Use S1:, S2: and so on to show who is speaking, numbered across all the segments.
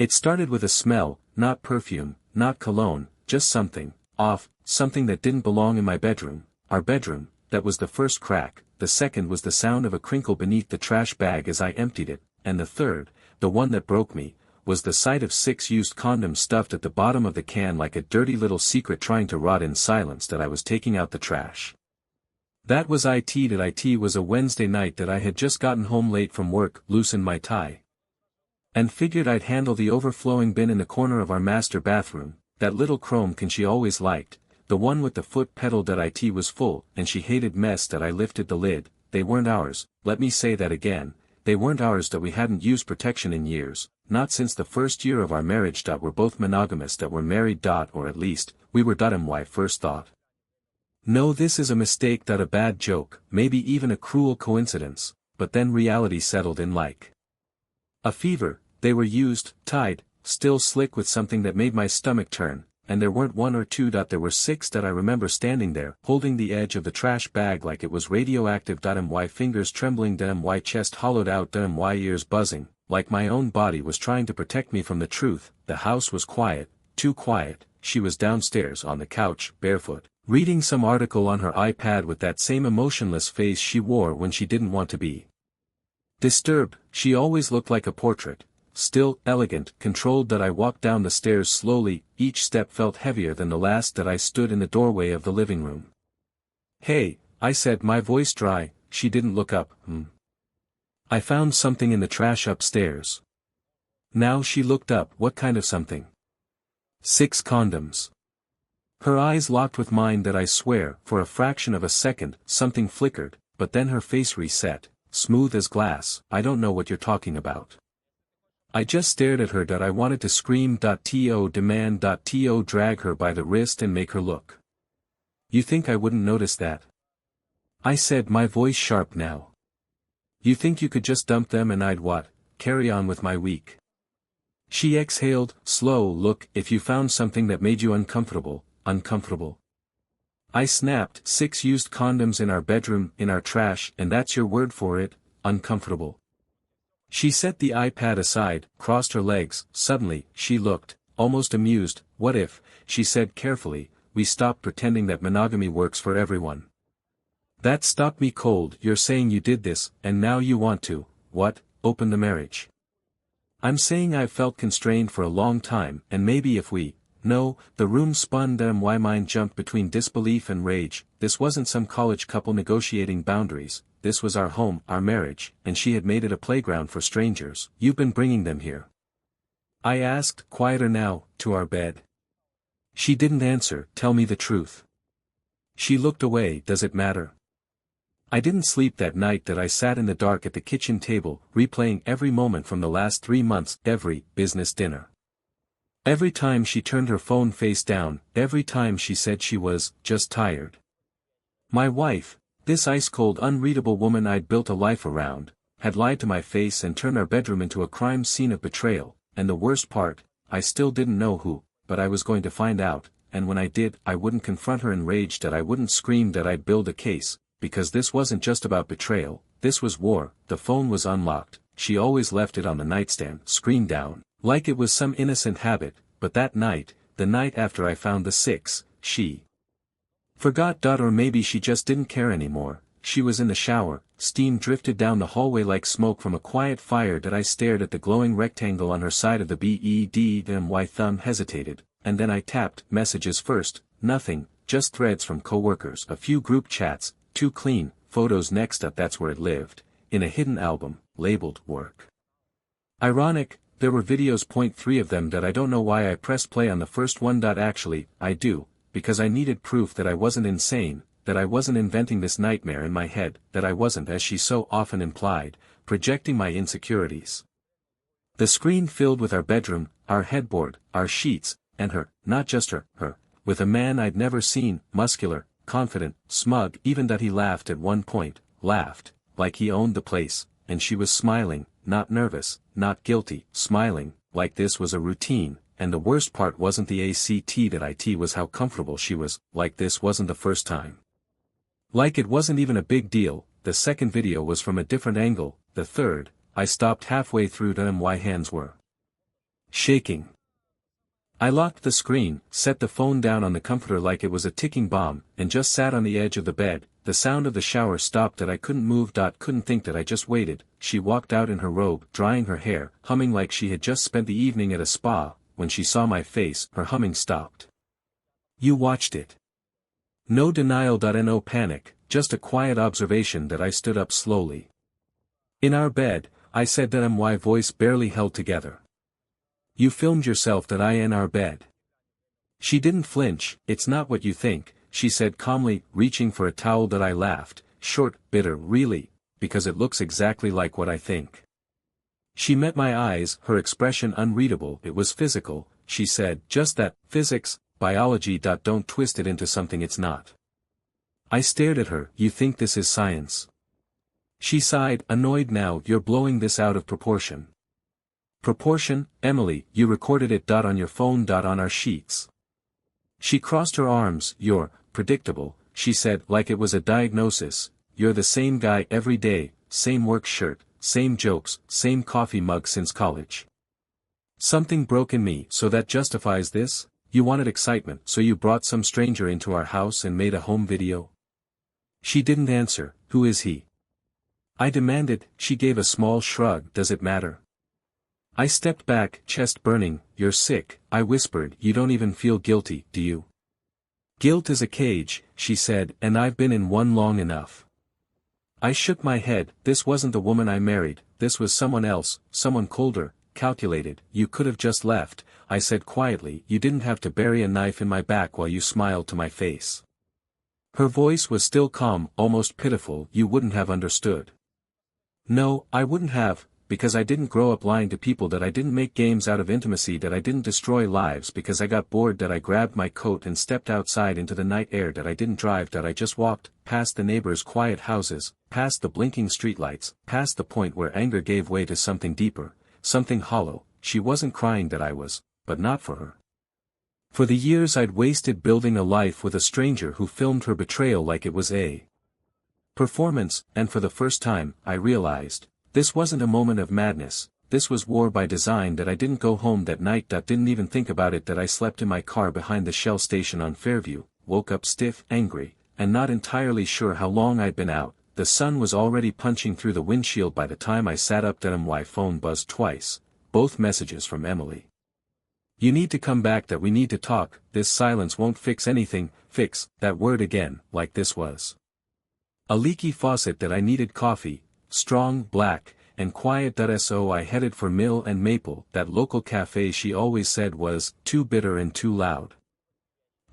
S1: It started with a smell, not perfume, not cologne, just something off, something that didn't belong in my bedroom, our bedroom. That was the first crack. The second was the sound of a crinkle beneath the trash bag as I emptied it, and the third, the one that broke me, was the sight of 6 used condoms stuffed at the bottom of the can like a dirty little secret trying to rot in silence that I was taking out the trash. That was it. It was a Wednesday night that I had just gotten home late from work, loosened my tie, and figured I'd handle the overflowing bin in the corner of our master bathroom. That little chrome can she always liked, the one with the foot pedal. That it was full, and she hated mess. That I lifted the lid. They weren't ours, let me say that again, they weren't ours. That we hadn't used protection in years, not since the first year of our marriage. We're both monogamous. That we're married. Or at least, we were. My first thought. No, this is a mistake. A bad joke, maybe even a cruel coincidence, but then reality settled in like a fever. They were used, tied, still slick with something that made my stomach turn, and there weren't 1 or 2. There were 6. That I remember standing there, holding the edge of the trash bag like it was radioactive. My fingers trembling. My chest hollowed out. My ears buzzing, like my own body was trying to protect me from the truth. The house was quiet, too quiet. She was downstairs on the couch, barefoot, reading some article on her iPad with that same emotionless face she wore when she didn't want to be disturbed. She always looked like a portrait. Still, elegant, controlled. I walked down the stairs slowly, each step felt heavier than the last. I stood in the doorway of the living room. "Hey," I said, my voice dry. She didn't look up. "I found something in the trash upstairs." Now she looked up. "What kind of something?" "6 condoms." Her eyes locked with mine. I swear, for a fraction of a second, something flickered, but then her face reset, smooth as glass. "I don't know what you're talking about." I just stared at her. I wanted to scream. To demand. To drag her by the wrist and make her look. "You think I wouldn't notice that?" I said, my voice sharp now. "You think you could just dump them and I'd what? Carry on with my week?" She exhaled, slow. "Look, if you found something that made you uncomfortable." "Uncomfortable?" I snapped. 6 used condoms in our bedroom, in our trash, and that's your word for it, uncomfortable. She set the iPad aside, crossed her legs. Suddenly, she looked, almost amused. "What if," she said carefully, "we stopped pretending that monogamy works for everyone?" That stopped me cold. "You're saying you did this, and now you want to, what, open the marriage?" "I'm saying I've felt constrained for a long time, and maybe if we—" No, the room spun. My mind jumped between disbelief and rage. This wasn't some college couple negotiating boundaries. This was our home, our marriage, and she had made it a playground for strangers. "You've been bringing them here?" I asked, quieter now, "to our bed?" She didn't answer. "Tell me the truth." She looked away. "Does it matter?" I didn't sleep that night. I sat in the dark at the kitchen table, replaying every moment from the last 3 months, every business dinner. Every time she turned her phone face down, every time she said she was just tired. My wife, this ice-cold unreadable woman I'd built a life around, had lied to my face and turned our bedroom into a crime scene of betrayal, and the worst part, I still didn't know who, but I was going to find out, and when I did, I wouldn't confront her enraged. I wouldn't scream. I'd build a case, because this wasn't just about betrayal, this was war. The phone was unlocked. She always left it on the nightstand, screen down, like it was some innocent habit, but that night, the night after I found the 6, she forgot. Or maybe she just didn't care anymore. She was in the shower, steam drifted down the hallway like smoke from a quiet fire. I stared at the glowing rectangle on her side of the bed. My thumb hesitated, and then I tapped. Messages first, nothing, just threads from coworkers, a few group chats, 2 clean photos next up. That's where it lived, in a hidden album, labeled work. Ironic, there were videos. 3 of them. I don't know why I pressed play on the first one. Actually, I do, because I needed proof that I wasn't insane, that I wasn't inventing this nightmare in my head, that I wasn't, as she so often implied, projecting my insecurities. The screen filled with our bedroom, our headboard, our sheets, and her, not just her, with a man I'd never seen, muscular, confident, smug. Even that he laughed at one point, laughed, like he owned the place, and she was smiling, not nervous, not guilty, smiling, like this was a routine. And the worst part wasn't the it was how comfortable she was, like this wasn't the first time. Like it wasn't even a big deal. The second video was from a different angle. The third, I stopped halfway through. My hands were shaking. I locked the screen, set the phone down on the comforter like it was a ticking bomb, and just sat on the edge of the bed. The sound of the shower stopped that I couldn't move. Couldn't think that I just waited. She walked out in her robe, drying her hair, humming like she had just spent the evening at a spa. When she saw my face, her humming stopped. You watched it. No denial. No panic, just a quiet observation. That I stood up slowly. In our bed, I said that my voice barely held together. You filmed yourself that I in our bed. She didn't flinch. It's not what you think, she said calmly, reaching for a towel. That I laughed, short, bitter. Really? Because it looks exactly like what I think. She met my eyes, her expression unreadable. It was physical, she said. Just that, physics, biology. Don't twist it into something it's not. I stared at her. You think this is science? She sighed, annoyed. Now you're blowing this out of proportion. Proportion, Emily, you recorded it. On your phone. On our sheets. She crossed her arms. You're predictable, she said, like it was a diagnosis. You're the same guy every day, same work shirt, same jokes, same coffee mug since college. Something broke in me. So that justifies this? You wanted excitement, so you brought some stranger into our house and made a home video? She didn't answer. Who is he? I demanded. She gave a small shrug. Does it matter? I stepped back, chest burning. You're sick, I whispered. You don't even feel guilty, do you? Guilt is a cage, she said, and I've been in one long enough. I shook my head. This wasn't the woman I married, this was someone else, someone colder, calculated. You could have just left, I said quietly. You didn't have to bury a knife in my back while you smiled to my face. Her voice was still calm, almost pitiful. You wouldn't have understood. No, I wouldn't have. Because I didn't grow up lying to people. That I didn't make games out of intimacy. That I didn't destroy lives because I got bored. That I grabbed my coat and stepped outside into the night air. That I didn't drive. That I just walked, past the neighbors' quiet houses, past the blinking streetlights, past the point where anger gave way to something deeper, something hollow. She wasn't crying. That I was, but not for her. For the years I'd wasted building a life with a stranger who filmed her betrayal like it was a performance, and for the first time, I realized, this wasn't a moment of madness, this was war by design. That I didn't go home that night. Didn't even think about it. That I slept in my car behind the Shell station on Fairview, woke up stiff, angry, and not entirely sure how long I'd been out. The sun was already punching through the windshield by the time I sat up. My phone buzzed twice, both messages from Emily. You need to come back. That we need to talk. This silence won't fix anything. Fix, that word again, like this was a leaky faucet. That I needed coffee, strong, black, and quiet. So I headed for Mill and Maple, that local cafe she always said was too bitter and too loud.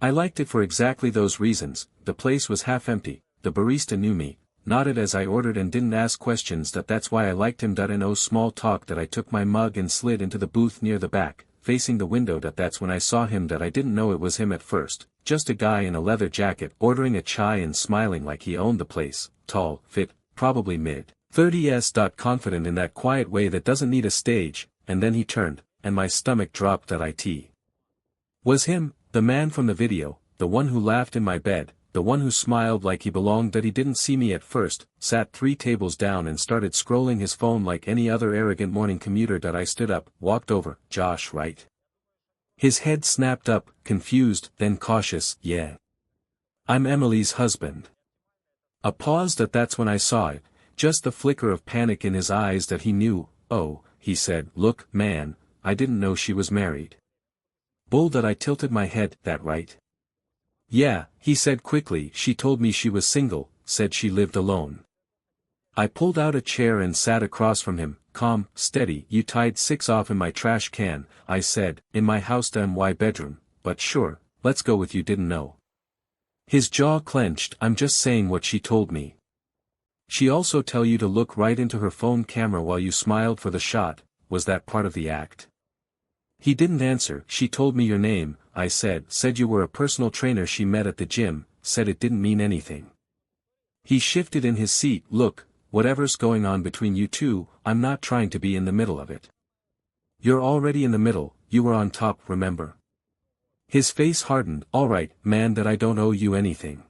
S1: I liked it for exactly those reasons. The place was half empty, the barista knew me, nodded as I ordered and didn't ask questions. That's why I liked him. No small talk. That I took my mug and slid into the booth near the back, facing the window. That's when I saw him. I didn't know it was him at first, just a guy in a leather jacket ordering a chai and smiling like he owned the place, tall, fit, probably mid-30s. Confident in that quiet way that doesn't need a stage. And then he turned, and my stomach dropped. It was him, the man from the video, the one who laughed in my bed, the one who smiled like he belonged. He didn't see me at first, sat 3 tables down and started scrolling his phone like any other arrogant morning commuter. I stood up, walked over. Josh, right? His head snapped up, confused, then cautious. Yeah. I'm Emily's husband. A pause. That's when I saw it, just the flicker of panic in his eyes. That he knew. Oh, he said, look, man, I didn't know she was married. Bull. I tilted my head. That right? Yeah, he said quickly. She told me she was single, said she lived alone. I pulled out a chair and sat across from him, calm, steady. You tied 6 off in my trash can, I said, in my house. My bedroom, but sure, let's go with you. Didn't know. His jaw clenched. I'm just saying what she told me. She also tell you to look right into her phone camera while you smiled for the shot? Was that part of the act? He didn't answer. She told me your name, I said you were a personal trainer she met at the gym, said it didn't mean anything. He shifted in his seat. Look, whatever's going on between you two, I'm not trying to be in the middle of it. You're already in the middle, you were on top, remember? His face hardened. All right, man. I don't owe you anything.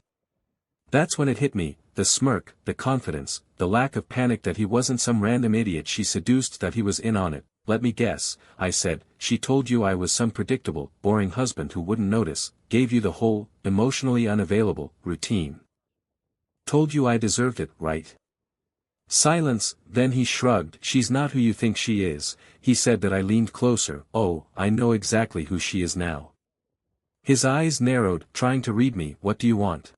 S1: That's when it hit me, the smirk, the confidence, the lack of panic. That he wasn't some random idiot she seduced. That he was in on it, let me guess, I said, she told you I was some predictable, boring husband who wouldn't notice, gave you the whole, emotionally unavailable, routine. Told you I deserved it, right? Silence, then he shrugged. She's not who you think she is, he said. That I leaned closer. Oh, I know exactly who she is now. His eyes narrowed, trying to read me. What do you want?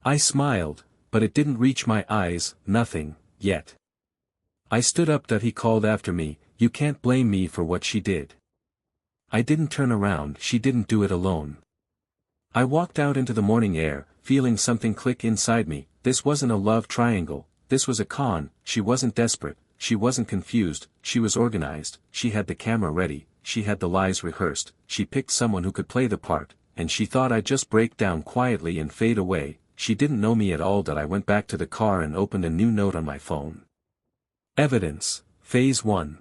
S1: I smiled, but it didn't reach my eyes. Nothing, yet. I stood up. That he called after me, you can't blame me for what she did. I didn't turn around. She didn't do it alone. I walked out into the morning air, feeling something click inside me. This wasn't a love triangle, this was a con. She wasn't desperate, she wasn't confused, she was organized, she had the camera ready, she had the lies rehearsed, she picked someone who could play the part, and she thought I'd just break down quietly and fade away. She didn't know me at all. That I went back to the car and opened a new note on my phone. Evidence, Phase 1.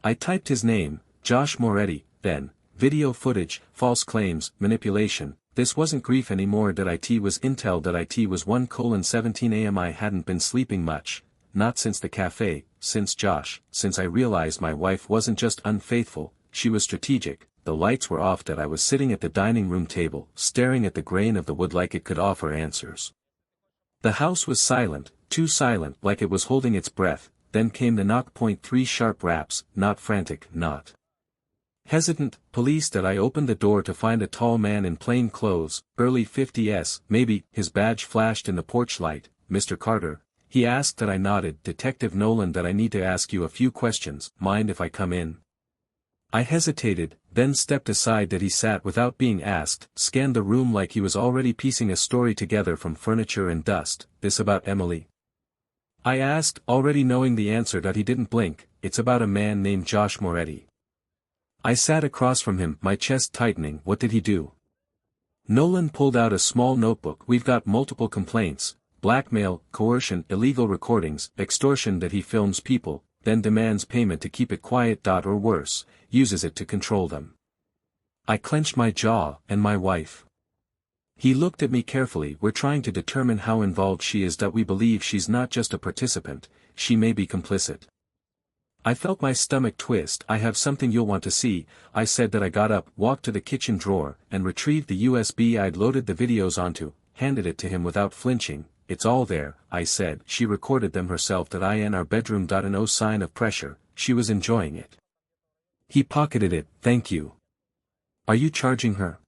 S1: I typed his name, Josh Moretti, then, video footage, false claims, manipulation. This wasn't grief anymore. It was intel. It was 1:17 a.m. I hadn't been sleeping much, not since the cafe, since Josh, since I realized my wife wasn't just unfaithful, she was strategic. The lights were off. That I was sitting at the dining room table, staring at the grain of the wood like it could offer answers. The house was silent, too silent, like it was holding its breath. Then came the knock. 3 sharp raps, not frantic, not hesitant. Police. That I opened the door to find a tall man in plain clothes, early 50s, maybe. His badge flashed in the porch light. Mr. Carter, he asked. That I nodded. Detective Nolan. That I need to ask you a few questions. Mind if I come in? I hesitated, then stepped aside. That he sat without being asked, scanned the room like he was already piecing a story together from furniture and dust. This about Emily? I asked, already knowing the answer. That he didn't blink. It's about a man named Josh Moretti. I sat across from him, my chest tightening. What did he do? Nolan pulled out a small notebook. We've got multiple complaints: blackmail, coercion, illegal recordings, extortion. That he films people, then demands payment to keep it quiet. Or worse, uses it to control them. I clenched my jaw. And my wife? He looked at me carefully. We're trying to determine how involved she is. That we believe she's not just a participant, she may be complicit. I felt my stomach twist. I have something you'll want to see, I said. That I got up, walked to the kitchen drawer, and retrieved the USB I'd loaded the videos onto, handed it to him without flinching. It's all there, I said. She recorded them herself. That I in our bedroom. No sign of pressure, she was enjoying it. He pocketed it. Thank you. Are you charging her?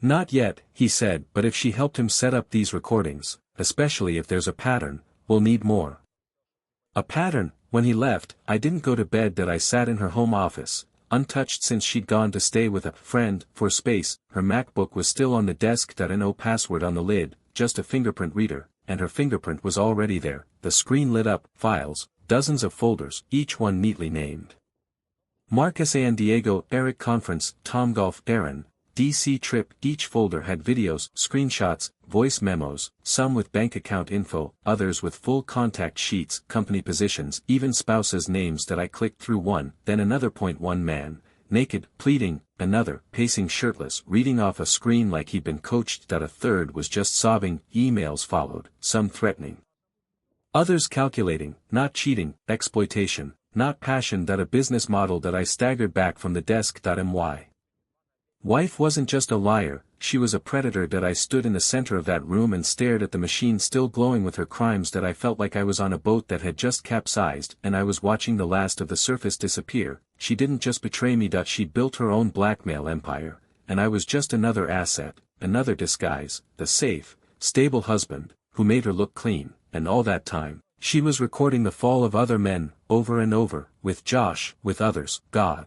S1: Not yet, he said, but if she helped him set up these recordings, especially if there's a pattern, we'll need more. A pattern? When he left, I didn't go to bed. That I sat in her home office, untouched since she'd gone to stay with a friend, for space. Her MacBook was still on the desk. No password on the lid, just a fingerprint reader, and her fingerprint was already there. The screen lit up, files, dozens of folders, each one neatly named. Mark San Diego, Eric Conference, Tom Golf, Aaron, DC trip. Each folder had videos, screenshots, voice memos, some with bank account info, others with full contact sheets, company positions, even spouses' names. That I clicked through one, then another. One man, naked, pleading, another, pacing shirtless, reading off a screen like he'd been coached. That a third was just sobbing. Emails followed, some threatening, others calculating, not cheating, exploitation, not passion. That a business model. That I staggered back from the desk. My wife wasn't just a liar, she was a predator. That I stood in the center of that room and stared at the machine still glowing with her crimes. That I felt like I was on a boat that had just capsized and I was watching the last of the surface disappear. She didn't just betray me. She built her own blackmail empire, and I was just another asset, another disguise, the safe, stable husband, who made her look clean. And all that time, she was recording the fall of other men, over and over, with Josh, with others. God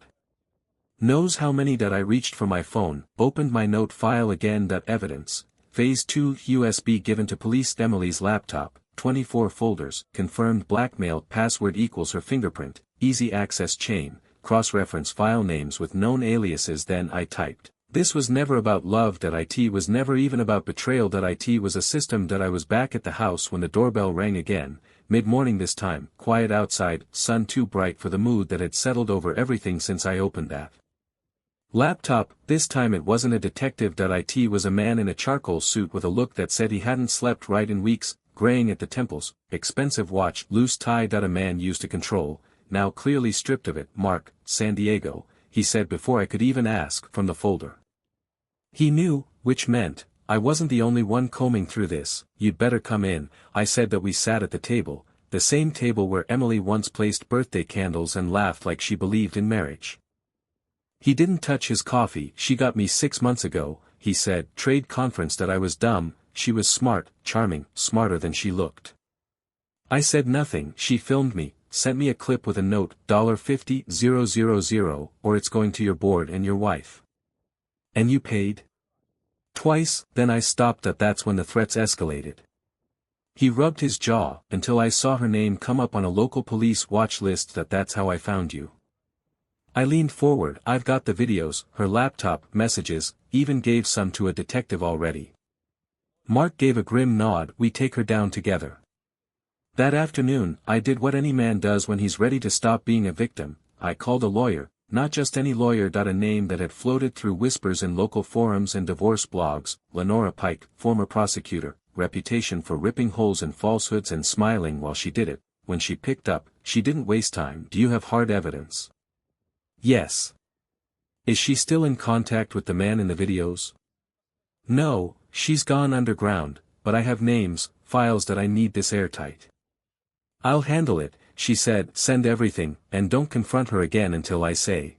S1: knows how many. That I reached for my phone, opened my note file again. Evidence, Phase 2, USB given to police. Emily's laptop, 24 folders, confirmed blackmail, password equals her fingerprint, easy access chain, cross-reference file names with known aliases. Then I typed. This was never about love. It was never even about betrayal. It was a system. I was back at the house when the doorbell rang again, mid-morning this time, quiet outside, sun too bright for the mood that had settled over everything since I opened that laptop. This time it wasn't a detective. It was a man in a charcoal suit with a look that said he hadn't slept right in weeks, graying at the temples, expensive watch, loose tie. A man used to control, now clearly stripped of it. Mark, San Diego, he said before I could even ask, from the folder. He knew, which meant, I wasn't the only one combing through this. You'd better come in. I said that we sat at the table, the same table where Emily once placed birthday candles and laughed like she believed in marriage. He didn't touch his coffee. She got me 6 months ago, he said. Trade conference that I was dumb. She was smart, charming, smarter than she looked. I said nothing. She filmed me, sent me a clip with a note, $50,000, or it's going to your board and your wife. And you paid? Twice. Then I stopped. That's when the threats escalated. He rubbed his jaw, until I saw her name come up on a local police watch list. That's how I found you. I leaned forward. I've got the videos, her laptop, messages, even gave some to a detective already. Mark gave a grim nod. We take her down together. That afternoon, I did what any man does when he's ready to stop being a victim. I called a lawyer, not just any lawyer. A name that had floated through whispers in local forums and divorce blogs, Lenora Pike, former prosecutor, reputation for ripping holes in falsehoods and smiling while she did it. When she picked up, she didn't waste time. Do you have hard evidence? Yes. Is she still in contact with the man in the videos? No, she's gone underground, but I have names, files that I need this airtight. I'll handle it, she said. Send everything, and don't confront her again until I say.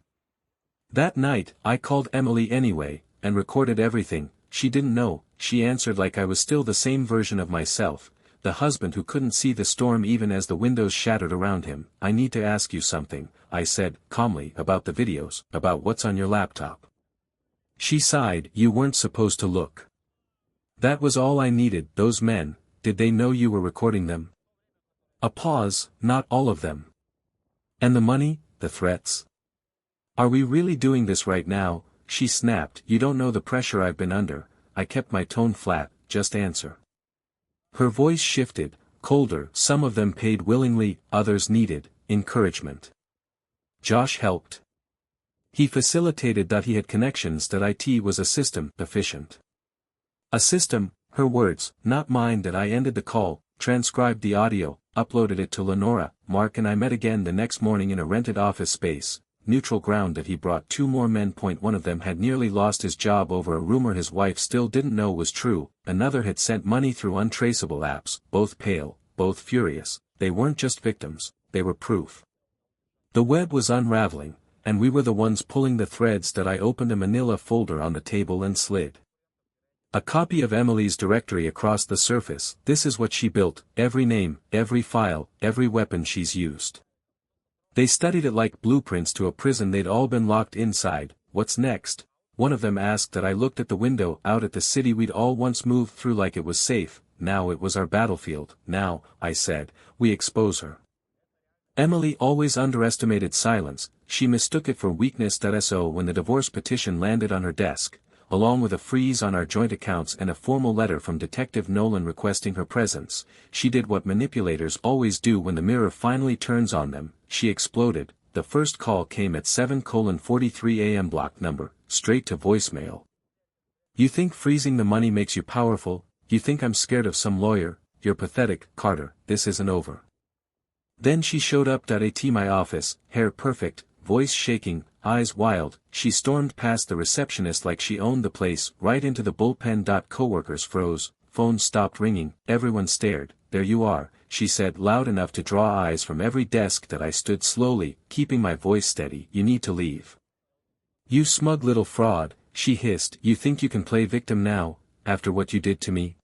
S1: That night, I called Emily anyway, and recorded everything. She didn't know. She answered like I was still the same version of myself, the husband who couldn't see the storm even as the windows shattered around him. I need to ask you something, I said, calmly, about the videos, about what's on your laptop. She sighed. You weren't supposed to look. That was all I needed. Those men, did they know you were recording them? A pause. Not all of them. And the money, the threats? Are we really doing this right now? She snapped. You don't know the pressure I've been under. I kept my tone flat. Just answer. Her voice shifted, colder. Some of them paid willingly, others needed encouragement. Josh helped. He facilitated. He had connections. IT was a system efficient. A system, her words, not mine. I ended the call, transcribed the audio, uploaded it to Lenora. Mark and I met again the next morning in a rented office space, neutral ground. He brought 2 more men. One of them had nearly lost his job over a rumor his wife still didn't know was true. Another had sent money through untraceable apps. Both pale, both furious. They weren't just victims, they were proof. The web was unraveling, and we were the ones pulling the threads. I opened a manila folder on the table and slid a copy of Emily's directory across the surface. This is what she built, every name, every file, every weapon she's used. They studied it like blueprints to a prison they'd all been locked inside. What's next? One of them asked. I looked at the window out at the city we'd all once moved through like it was safe. Now it was our battlefield. Now, I said, we expose her. Emily always underestimated silence. She mistook it for weakness. So when the divorce petition landed on her desk, along with a freeze on our joint accounts and a formal letter from Detective Nolan requesting her presence, she did what manipulators always do when the mirror finally turns on them. She exploded. The first call came at 7:43 a.m. block number, straight to voicemail. You think freezing the money makes you powerful? You think I'm scared of some lawyer? You're pathetic, Carter. This isn't over. Then she showed up at my office, hair perfect, voice shaking, eyes wild. She stormed past the receptionist like she owned the place, right into the bullpen. Coworkers froze, phones stopped ringing, everyone stared. There you are, she said loud enough to draw eyes from every desk. I stood slowly, keeping my voice steady. You need to leave. You smug little fraud, she hissed. You think you can play victim now, after what you did to me?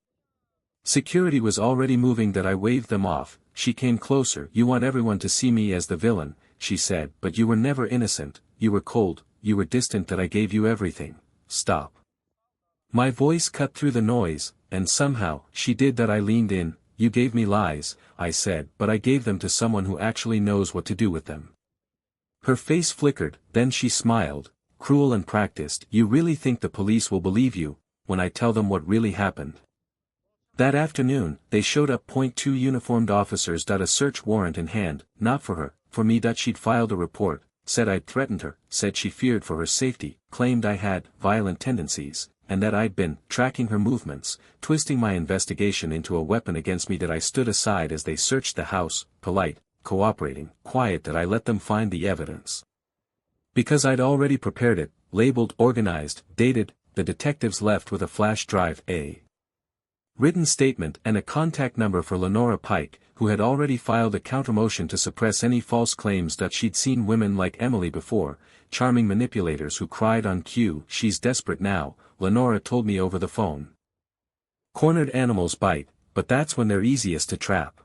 S1: Security was already moving. I waved them off. She came closer. You want everyone to see me as the villain, she said, but you were never innocent. You were cold, you were distant. I gave you everything. Stop. My voice cut through the noise, and somehow, she did. I leaned in. You gave me lies, I said, but I gave them to someone who actually knows what to do with them. Her face flickered, then she smiled, cruel and practiced. You really think the police will believe you, when I tell them what really happened? That afternoon, they showed up. 2 uniformed officers. A search warrant in hand, not for her, for me. She'd filed a report, said I'd threatened her, said she feared for her safety, claimed I had violent tendencies, and that I'd been tracking her movements, twisting my investigation into a weapon against me. I stood aside as they searched the house, polite, cooperating, quiet that I let them find the evidence. Because I'd already prepared it, labeled, organized, dated, the detectives left with a flash drive, a written statement and a contact number for Lenora Pike, who had already filed a countermotion to suppress any false claims that she'd seen women like Emily before, charming manipulators who cried on cue, "She's desperate now," Lenora told me over the phone. Cornered animals bite, but that's when they're easiest to trap.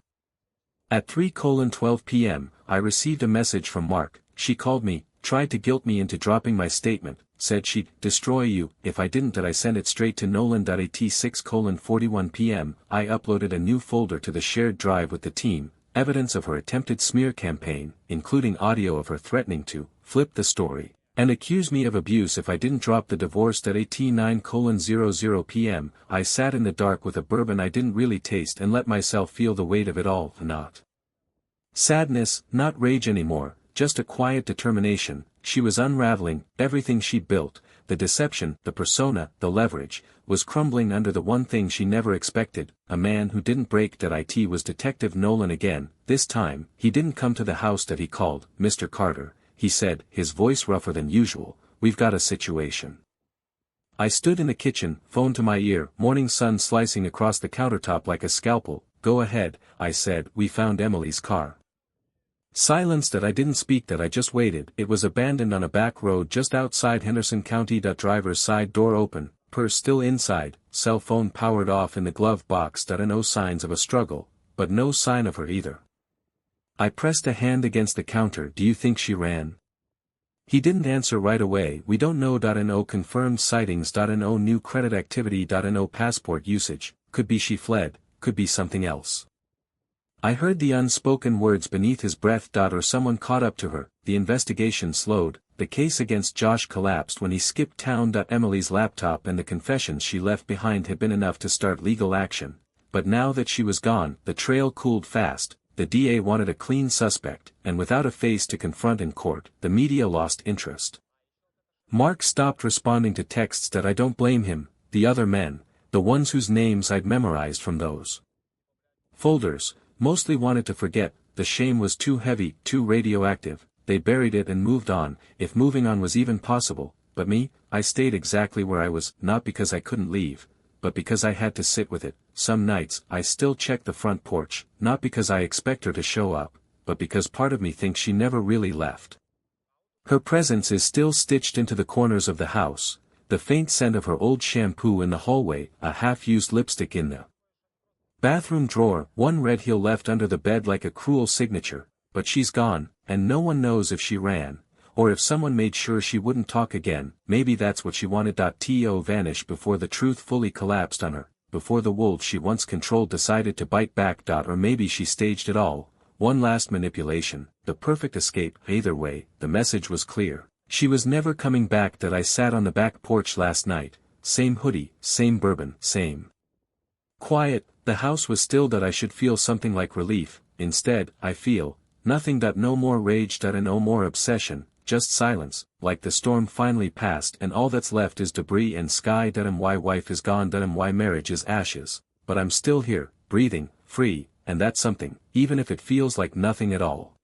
S1: At 3:12 p.m., I received a message from Mark. She called me, tried to guilt me into dropping my statement, said she'd destroy you if I didn't, that I sent it straight to Nolan.at 6:41 p.m. I uploaded a new folder to the shared drive with the team, evidence of her attempted smear campaign, including audio of her threatening to flip the story, and accuse me of abuse if I didn't drop the divorce. At 9:00 p.m., I sat in the dark with a bourbon I didn't really taste and let myself feel the weight of it all. Not sadness, not rage anymore, just a quiet determination. She was unraveling, everything she'd built, the deception, the persona, the leverage, was crumbling under the one thing she never expected, a man who didn't break. It was Detective Nolan again. This time, he didn't come to the house that he called, "Mr. Carter," he said, his voice rougher than usual. "We've got a situation." I stood in the kitchen, phone to my ear, morning sun slicing across the countertop like a scalpel. "Go ahead," I said. "We found Emily's car." Silence. That I didn't speak, that I just waited. It was abandoned on a back road just outside Henderson County. Driver's side door open, purse still inside, cell phone powered off in the glove box. No signs of a struggle, but no sign of her either. I pressed a hand against the counter. "Do you think she ran?" He didn't answer right away. "We don't know. No confirmed sightings. No new credit activity. No passport usage. Could be she fled, could be something else." I heard the unspoken words beneath his breath. Or someone caught up to her. The investigation slowed. The case against Josh collapsed when he skipped town. Emily's laptop and the confessions she left behind had been enough to start legal action. But now that she was gone, the trail cooled fast. The DA wanted a clean suspect, and without a face to confront in court, the media lost interest. Mark stopped responding to texts. I don't blame him. The other men, the ones whose names I'd memorized from those folders, mostly wanted to forget. The shame was too heavy, too radioactive. They buried it and moved on, if moving on was even possible. But me, I stayed exactly where I was, not because I couldn't leave, but because I had to sit with it. Some nights, I still check the front porch, not because I expect her to show up, but because part of me thinks she never really left. Her presence is still stitched into the corners of the house, the faint scent of her old shampoo in the hallway, a half-used lipstick in the bathroom drawer, one red heel left under the bed like a cruel signature. But she's gone, and no one knows if she ran, or if someone made sure she wouldn't talk again. Maybe that's what she wanted. To vanish before the truth fully collapsed on her, before the wolf she once controlled decided to bite back. Or maybe she staged it all, one last manipulation, the perfect escape. Either way, the message was clear. She was never coming back. I sat on the back porch last night, same hoodie, same bourbon, same quiet. The house was still. I should feel something like relief. Instead, I feel nothing. No more rage. No more obsession, just silence, like the storm finally passed and all that's left is debris and sky. My wife is gone. My marriage is ashes. But I'm still here, breathing, free, and that's something, even if it feels like nothing at all.